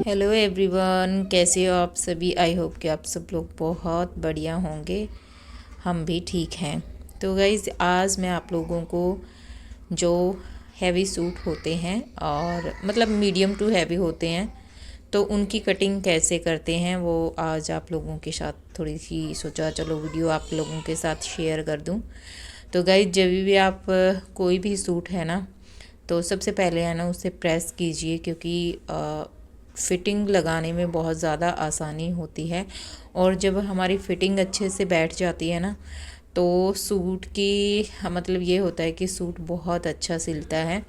Hello everyone, कैसे हो आप सभी। आई होप कि आप सब लोग बहुत बढ़िया होंगे। हम भी ठीक हैं। तो गाइज़, आज मैं आप लोगों को जो हैवी सूट होते हैं और मतलब मीडियम टू हैवी होते हैं, तो उनकी कटिंग कैसे करते हैं वो आज आप लोगों के साथ थोड़ी सी सोचा चलो वीडियो आप लोगों के साथ शेयर कर दूं। तो गाइज़, जब भी आप कोई भी सूट है ना, तो सबसे पहले है ना उसे प्रेस कीजिए, क्योंकि फ़िटिंग लगाने में बहुत ज़्यादा आसानी होती है। और जब हमारी फ़िटिंग अच्छे से बैठ जाती है ना, तो सूट की मतलब ये होता है कि सूट बहुत अच्छा सिलता है।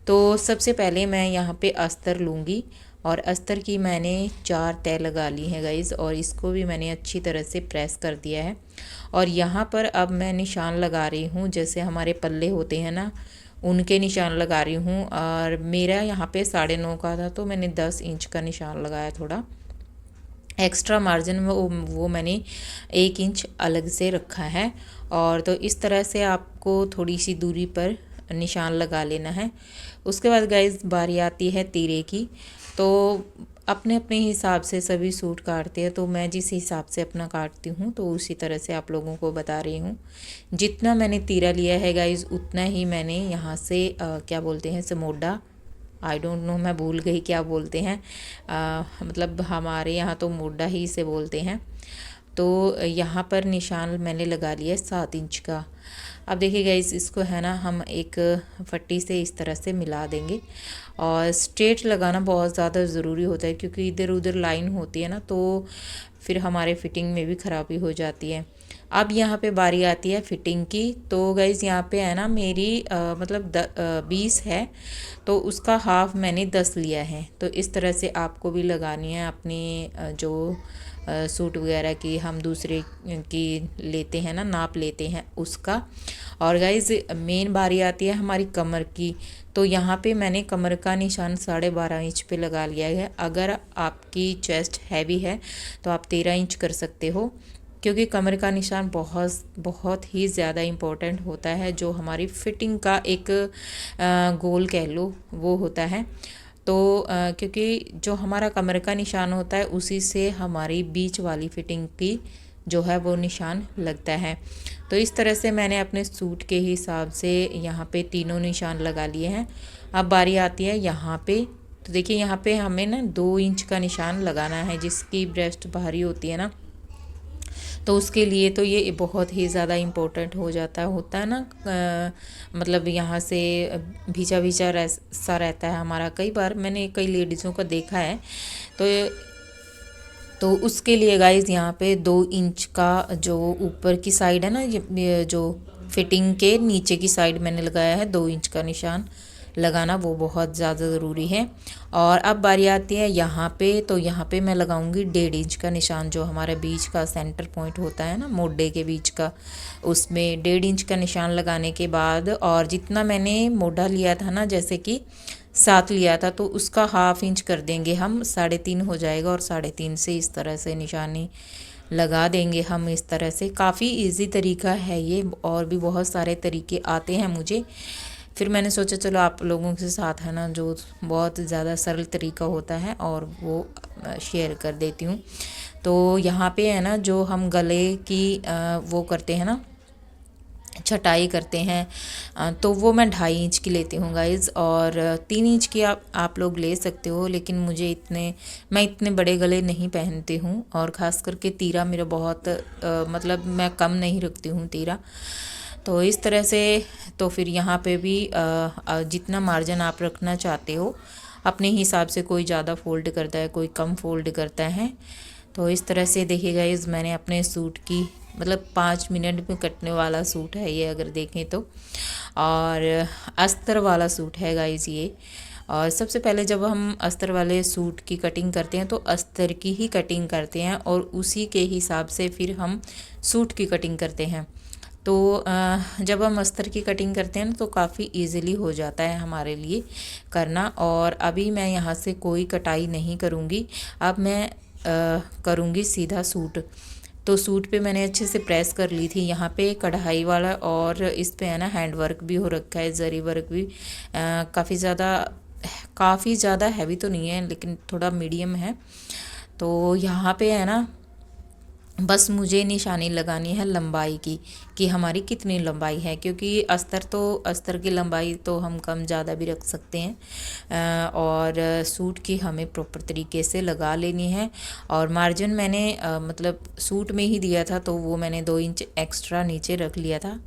तो सबसे पहले मैं यहाँ पे अस्तर लूँगी और अस्तर की मैंने 4 तय लगा ली हैं गाइज़, और इसको भी मैंने अच्छी तरह से प्रेस कर दिया है। और यहाँ पर अब मैं निशान लगा रही हूँ, जैसे हमारे पल्ले होते हैं ना, उनके निशान लगा रही हूँ। और मेरा यहाँ पे 9.5 का था, तो मैंने 10 इंच का निशान लगाया। थोड़ा एक्स्ट्रा मार्जिन में वो मैंने 1 इंच अलग से रखा है। और तो इस तरह से आपको थोड़ी सी दूरी पर निशान लगा लेना है। उसके बाद गाइस, बारी आती है तीरे की। तो अपने अपने हिसाब से सभी सूट काटते हैं, तो मैं जिस हिसाब से अपना काटती हूँ तो उसी तरह से आप लोगों को बता रही हूँ। जितना मैंने तीरा लिया है गाइस, उतना ही मैंने यहाँ से क्या बोलते हैं, समोडा, आई डोंट नो, मैं भूल गई क्या बोलते हैं। मतलब हमारे यहाँ तो मोडा ही से बोलते हैं। तो यहाँ पर निशान मैंने लगा लिया 7 इंच का। अब देखिए गाइस, इसको है ना हम एक फट्टी से इस तरह से मिला देंगे। और स्ट्रेट लगाना बहुत ज़्यादा ज़रूरी होता है, क्योंकि इधर उधर लाइन होती है ना, तो फिर हमारे फिटिंग में भी ख़राबी हो जाती है। अब यहाँ पे बारी आती है फिटिंग की। तो गाइज़, यहाँ पे है ना मेरी मतलब 20 है, तो उसका हाफ़ मैंने 10 लिया है। तो इस तरह से आपको भी लगानी है अपनी जो सूट वगैरह की हम दूसरे की लेते हैं ना, नाप लेते हैं उसका। और गाइज़, मेन बारी आती है हमारी कमर की। तो यहाँ पे मैंने कमर का निशान 12.5 इंच पे लगा लिया है। अगर आपकी चेस्ट हैवी है तो आप 13 इंच कर सकते हो, क्योंकि कमर का निशान बहुत बहुत ही ज़्यादा इम्पोर्टेंट होता है। जो हमारी फिटिंग का एक गोल कह लो वो होता है। तो क्योंकि जो हमारा कमर का निशान होता है, उसी से हमारी बीच वाली फिटिंग की जो है वो निशान लगता है। तो इस तरह से मैंने अपने सूट के हिसाब से यहाँ पे तीनों निशान लगा लिए हैं। अब बारी आती है यहाँ पे। तो देखिए, यहाँ पे हमें ना 2 इंच का निशान लगाना है। जिसकी ब्रेस्ट भारी होती है ना, तो उसके लिए तो ये बहुत ही ज़्यादा इम्पोर्टेंट हो जाता होता है ना। मतलब यहाँ से भीचा भीचा सा रहता है हमारा। कई बार मैंने कई लेडीज़ों को देखा है। तो उसके लिए गाइज़, यहाँ पे 2 इंच का जो ऊपर की साइड है ना, ये जो फिटिंग के नीचे की साइड मैंने लगाया है 2 इंच का निशान लगाना, वो बहुत ज़्यादा ज़रूरी है। और अब बारी आती है यहाँ पे। तो यहाँ पे मैं लगाऊंगी 1.5 इंच का निशान, जो हमारे बीच का सेंटर पॉइंट होता है ना मोढे के बीच का, उसमें 1.5 इंच का निशान लगाने के बाद, और जितना मैंने मोढा लिया था ना, जैसे कि 7 लिया था, तो उसका हाफ इंच कर देंगे हम, 3.5 हो जाएगा। और 3.5 से इस तरह से निशानी लगा देंगे हम। इस तरह से काफ़ी इजी तरीका है ये, और भी बहुत सारे तरीके आते हैं मुझे। फिर मैंने सोचा चलो आप लोगों के साथ है ना, जो बहुत ज़्यादा सरल तरीका होता है और वो शेयर कर देती हूँ। तो यहाँ पे है ना, जो हम गले की वो करते हैं ना, छटाई करते हैं, तो वो मैं 2.5 इंच की लेती हूँ गाइज़। और 3 इंच की आप लोग ले सकते हो, लेकिन मैं इतने बड़े गले नहीं पहनती हूँ। और ख़ास करके तीरा मेरा बहुत मतलब मैं कम नहीं रखती हूँ तीरा। तो इस तरह से, तो फिर यहाँ पे भी जितना मार्जिन आप रखना चाहते हो अपने हिसाब से, कोई ज़्यादा फोल्ड करता है, कोई कम फोल्ड करता है। तो इस तरह से देखिएगा, इस मैंने अपने सूट की मतलब 5 मिनट में कटने वाला सूट है ये, अगर देखें तो। और अस्तर वाला सूट है गाइज़ ये। और सबसे पहले जब हम अस्तर वाले सूट की कटिंग करते हैं, तो अस्तर की ही कटिंग करते हैं, और उसी के हिसाब से फिर हम सूट की कटिंग करते हैं। तो जब हम अस्तर की कटिंग करते हैं ना, तो काफ़ी इजीली हो जाता है हमारे लिए करना। और अभी मैं यहाँ से कोई कटाई नहीं करूँगी। अब मैं करूँगी सीधा सूट। तो सूट पे मैंने अच्छे से प्रेस कर ली थी। यहाँ पे कढ़ाई वाला, और इस पे है ना हैंड वर्क भी हो रखा है, जरी वर्क भी काफ़ी ज़्यादा काफ़ी ज़्यादा हैवी तो नहीं है लेकिन थोड़ा मीडियम है। तो यहाँ पे है ना बस मुझे निशानी लगानी है लंबाई की कि हमारी कितनी लंबाई है, क्योंकि अस्तर की लंबाई तो हम कम ज़्यादा भी रख सकते हैं। और सूट की हमें प्रॉपर तरीके से लगा लेनी है। और मार्जिन मैंने मतलब सूट में ही दिया था तो वो मैंने 2 इंच एक्स्ट्रा नीचे रख लिया था।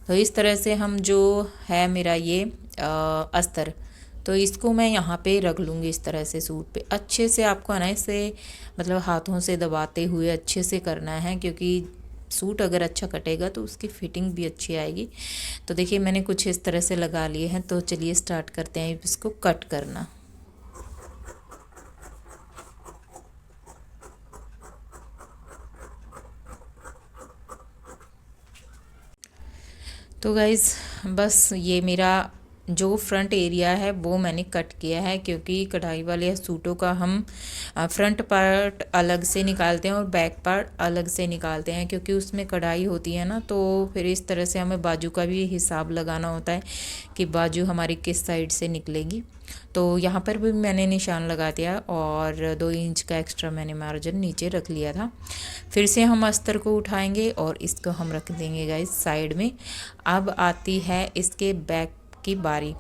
तो इस तरह से हम जो है मेरा ये अस्तर, तो इसको मैं यहाँ पे रख लूँगी इस तरह से सूट पे। अच्छे से आपको है ना इसे मतलब हाथों से दबाते हुए अच्छे से करना है, क्योंकि सूट अगर अच्छा कटेगा तो उसकी फिटिंग भी अच्छी आएगी। तो देखिए मैंने कुछ इस तरह से लगा लिए हैं। तो चलिए स्टार्ट करते हैं इसको कट करना। तो गाइज़ बस ये मेरा जो फ्रंट एरिया है वो मैंने कट किया है, क्योंकि कढ़ाई वाले सूटों का हम फ्रंट पार्ट अलग से निकालते हैं और बैक पार्ट अलग से निकालते हैं, क्योंकि उसमें कढ़ाई होती है ना। तो फिर इस तरह से हमें बाजू का भी हिसाब लगाना होता है कि बाजू हमारी किस साइड से निकलेगी। तो यहाँ पर भी मैंने निशान लगा दिया और 2 इंच का एक्स्ट्रा मैंने मार्जिन नीचे रख लिया था। फिर से हम अस्तर को उठाएंगे और इसको हम रख देंगे गाइस साइड में। अब आती है इसके बैक की बारी।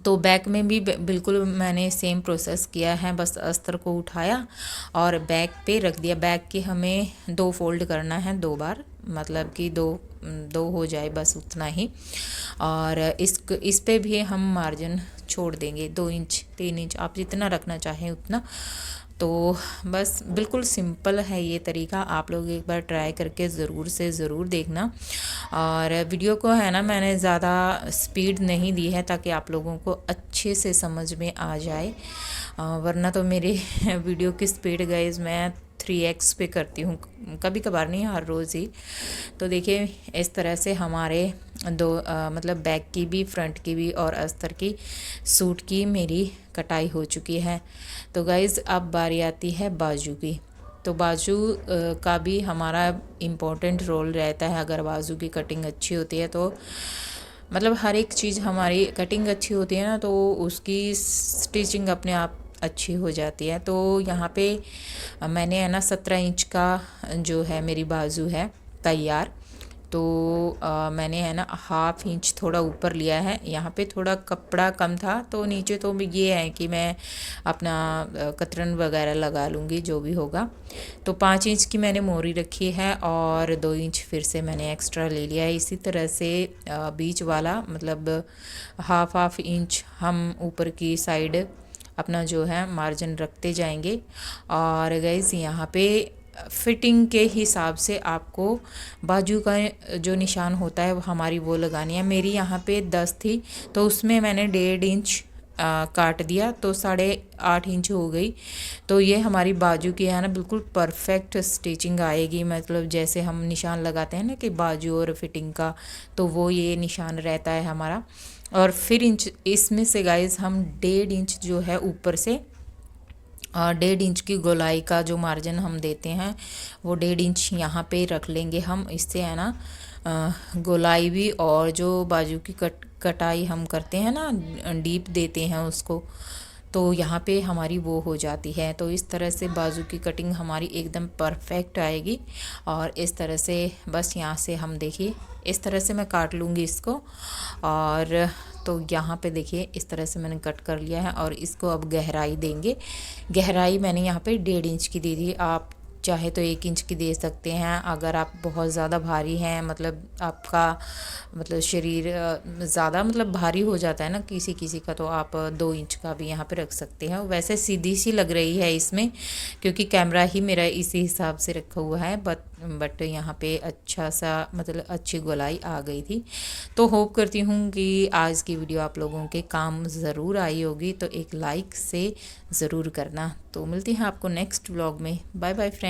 तो बैक में भी बिल्कुल मैंने सेम प्रोसेस किया है, बस अस्तर को उठाया और बैक पे रख दिया। बैक की हमें 2 फोल्ड करना है 2 बार, मतलब कि दो हो जाए बस उतना ही। और इस पे भी हम मार्जिन छोड़ देंगे 2 इंच 3 इंच, आप जितना रखना चाहें उतना। तो बस बिल्कुल सिंपल है ये तरीका, आप लोग एक बार ट्राई करके ज़रूर से ज़रूर देखना। और वीडियो को है ना मैंने ज़्यादा स्पीड नहीं दी है ताकि आप लोगों को अच्छे से समझ में आ जाए, वरना तो मेरे वीडियो की स्पीड गाइस मैं 3x पे करती हूँ, कभी कभार नहीं, हर रोज़ ही। तो देखिए इस तरह से हमारे मतलब बैक की भी फ्रंट की भी और अस्तर की सूट की मेरी कटाई हो चुकी है। तो गाइज़ अब बारी आती है बाजू की। तो बाजू का भी हमारा इम्पोर्टेंट रोल रहता है। अगर बाजू की कटिंग अच्छी होती है तो मतलब हर एक चीज़ हमारी कटिंग अच्छी होती है ना, तो उसकी स्टिचिंग अपने आप अच्छी हो जाती है। तो यहाँ पे मैंने है ना 17 इंच का जो है मेरी बाजू है तैयार। तो मैंने है ना 1/2 इंच थोड़ा ऊपर लिया है। यहाँ पे थोड़ा कपड़ा कम था तो नीचे तो ये है कि मैं अपना कतरन वगैरह लगा लूँगी जो भी होगा। तो 5 इंच की मैंने मोरी रखी है और 2 इंच फिर से मैंने एक्स्ट्रा ले लिया है। इसी तरह से बीच वाला मतलब 1/2 इंच हम ऊपर की साइड अपना जो है मार्जिन रखते जाएंगे। और गाइस यहाँ पे फिटिंग के हिसाब से आपको बाजू का जो निशान होता है वो हमारी वो लगानी है। मेरी यहाँ पे 10 थी तो उसमें मैंने 1.5 इंच काट दिया तो 8.5 इंच हो गई। तो ये हमारी बाजू की है ना बिल्कुल परफेक्ट स्टिचिंग आएगी, मतलब जैसे हम निशान लगाते हैं ना कि बाजू और फिटिंग का, तो वो ये निशान रहता है हमारा। और फिर इंच इसमें से गाइस हम 1.5 इंच जो है ऊपर से 1.5 इंच की गोलाई का जो मार्जिन हम देते हैं वो 1.5 इंच यहाँ पे रख लेंगे हम। इससे है ना गोलाई भी और जो बाजू की कटाई हम करते हैं ना डीप देते हैं उसको, तो यहाँ पे हमारी वो हो जाती है। तो इस तरह से बाजू की कटिंग हमारी एकदम परफेक्ट आएगी। और इस तरह से बस यहाँ से हम देखिए इस तरह से मैं काट लूँगी इसको। और तो यहाँ पे देखिए इस तरह से मैंने कट कर लिया है और इसको अब गहराई देंगे। गहराई मैंने यहाँ पे 1.5 इंच की दी थी, आप चाहे तो 1 इंच की दे सकते हैं। अगर आप बहुत ज़्यादा भारी हैं, मतलब आपका मतलब शरीर ज़्यादा मतलब भारी हो जाता है ना किसी किसी का, तो आप 2 इंच का भी यहाँ पे रख सकते हैं। वैसे सीधी सी लग रही है इसमें क्योंकि कैमरा ही मेरा इसी हिसाब से रखा हुआ है, बट यहाँ पे अच्छा सा मतलब अच्छी गोलाई आ गई थी। तो होप करती हूँ कि आज की वीडियो आप लोगों के काम ज़रूर आई होगी, तो एक लाइक से ज़रूर करना। तो मिलती हैं आपको नेक्स्ट व्लॉग में। Bye bye friend.